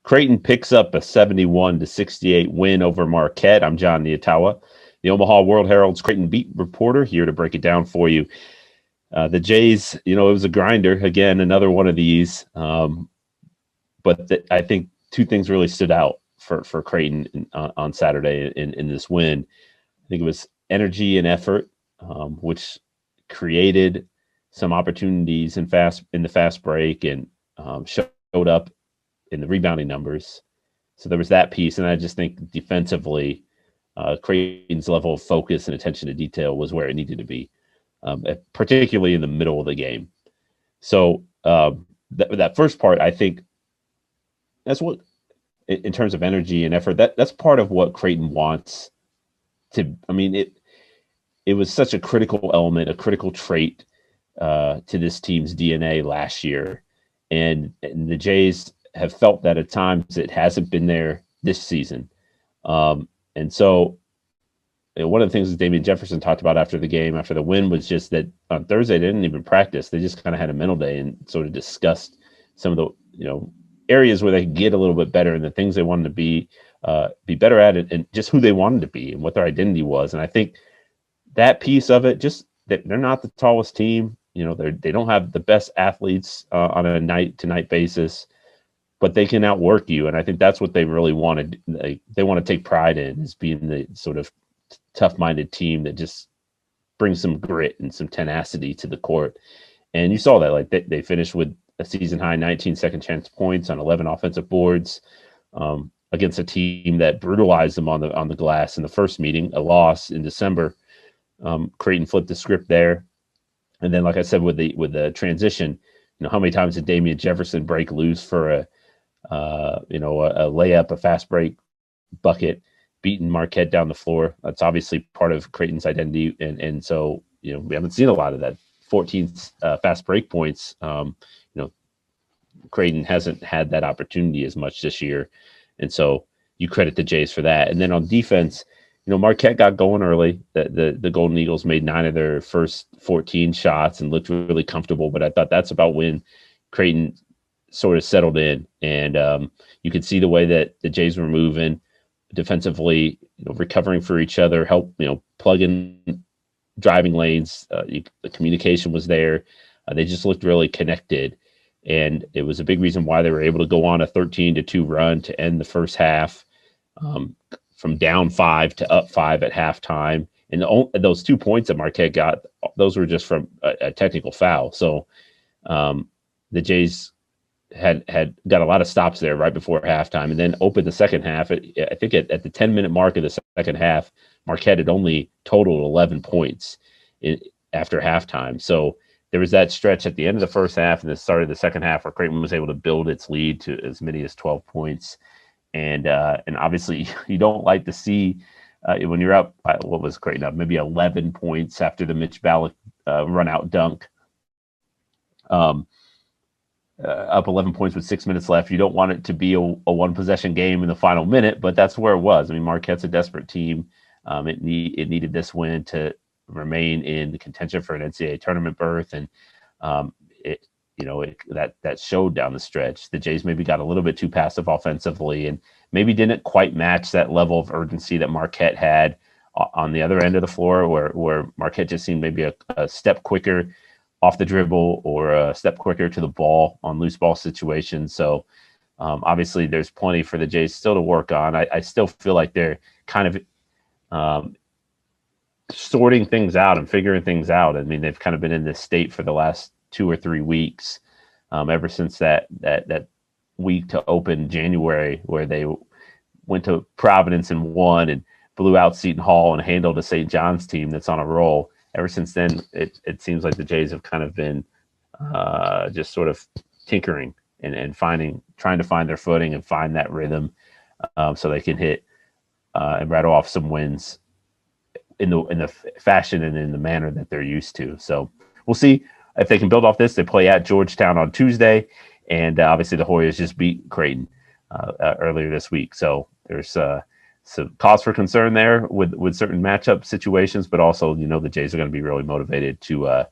Creighton picks up a 71-68 win over Marquette. I'm John Niatawa, the Omaha World-Herald's Creighton beat reporter, here to break it down for you. The Jays, it was a grinder. Again, another one of these. But I think two things really stood out for Creighton on Saturday in this win. I think it was energy and effort, which created some opportunities in the fast break and showed up in the rebounding numbers. So there was that piece. And I just think defensively, Creighton's level of focus and attention to detail was where it needed to be, particularly in the middle of the game. So that first part, I think that's what, in terms of energy and effort, that's part of what Creighton wants to. I mean, it was such a critical element, a critical trait to this team's DNA last year. And the Jays have felt that at times it hasn't been there this season. And so one of the things that Damian Jefferson talked about after the game, after the win, was just that on Thursday they didn't even practice. They just kind of had a mental day and sort of discussed some of the areas where they could get a little bit better and the things they wanted to be better at, and just who they wanted to be and what their identity was. And I think that piece of it, just that they're not the tallest team. They don't have the best athletes on a night-to-night basis, but they can outwork you. And I think that's what they really wanted. They want to take pride in, is being the sort of tough-minded team that just brings some grit and some tenacity to the court. And you saw that, like they finished with a season high 19 second chance points on 11 offensive boards against a team that brutalized them on the glass in the first meeting, a loss in December. Creighton flipped the script there. And then, like I said, with the transition, how many times did Damian Jefferson break loose for a layup, a fast break bucket, beating Marquette down the floor? That's obviously part of Creighton's identity. And so, we haven't seen a lot of that. 14 fast break points. Creighton hasn't had that opportunity as much this year. And so you credit the Jays for that. And then on defense, Marquette got going early. The Golden Eagles made 9 of their first 14 shots and looked really comfortable. But I thought that's about when Creighton sort of settled in. And you could see the way that the Jays were moving defensively, recovering for each other, plug in driving lanes. The communication was there. They just looked really connected. And it was a big reason why they were able to go on a 13-2 run to end the first half, from down 5 to up 5 at halftime. And those 2 points that Marquette got, those were just from a technical foul. So the Jays had got a lot of stops there right before halftime, and then opened the second half. I think at the 10-minute mark of the second half, Marquette had only totaled 11 points after halftime. So there was that stretch at the end of the first half and the start of the second half where Creighton was able to build its lead to as many as 12 points. And obviously you don't like to see when you're up, what was Creighton up? Maybe 11 points after the Mitch Ballack run-out dunk. Up 11 points with 6 minutes left. You don't want it to be a one-possession game in the final minute, but that's where it was. I mean, Marquette's a desperate team. It needed this win to remain in the contention for an NCAA tournament berth, and that showed down the stretch. The Jays maybe got a little bit too passive offensively and maybe didn't quite match that level of urgency that Marquette had on the other end of the floor, where Marquette just seemed maybe a step quicker off the dribble or a step quicker to the ball on loose ball situations. So obviously there's plenty for the Jays still to work on. I still feel like they're kind of sorting things out and figuring things out. I mean, they've kind of been in this state for the last 2 or 3 weeks, ever since that week to open January, where they went to Providence and won and blew out Seton Hall and handled a St. John's team that's on a roll. Ever since then, it seems like the Jays have kind of been just sort of tinkering and trying to find their footing and find that rhythm, so they can hit and rattle off some wins in the fashion and in the manner that they're used to. So we'll see if they can build off this. They play at Georgetown on Tuesday, and obviously the Hoyas just beat Creighton earlier this week. So there's some cause for concern there with certain matchup situations, but also, the Jays are going to be really motivated to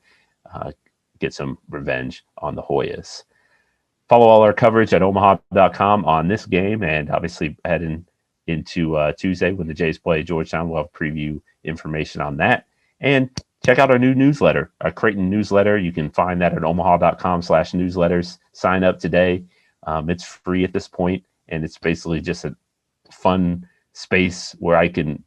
get some revenge on the Hoyas. Follow all our coverage at omaha.com on this game, and obviously heading into Tuesday when the Jays play Georgetown. We'll have preview information on that. And check out our new newsletter, our Creighton newsletter. You can find that at omaha.com/newsletters. Sign up today. It's free at this point, and it's basically just a fun space where I can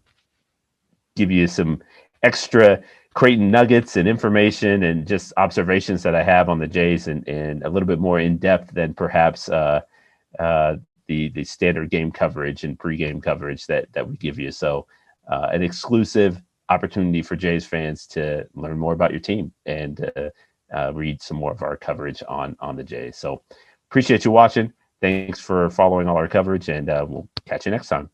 give you some extra Creighton nuggets and information and just observations that I have on the Jays, and a little bit more in depth than perhaps the standard game coverage and pregame coverage that we give you. So an exclusive opportunity for Jays fans to learn more about your team and read some more of our coverage on the Jays. So appreciate you watching. Thanks for following all our coverage, and we'll catch you next time.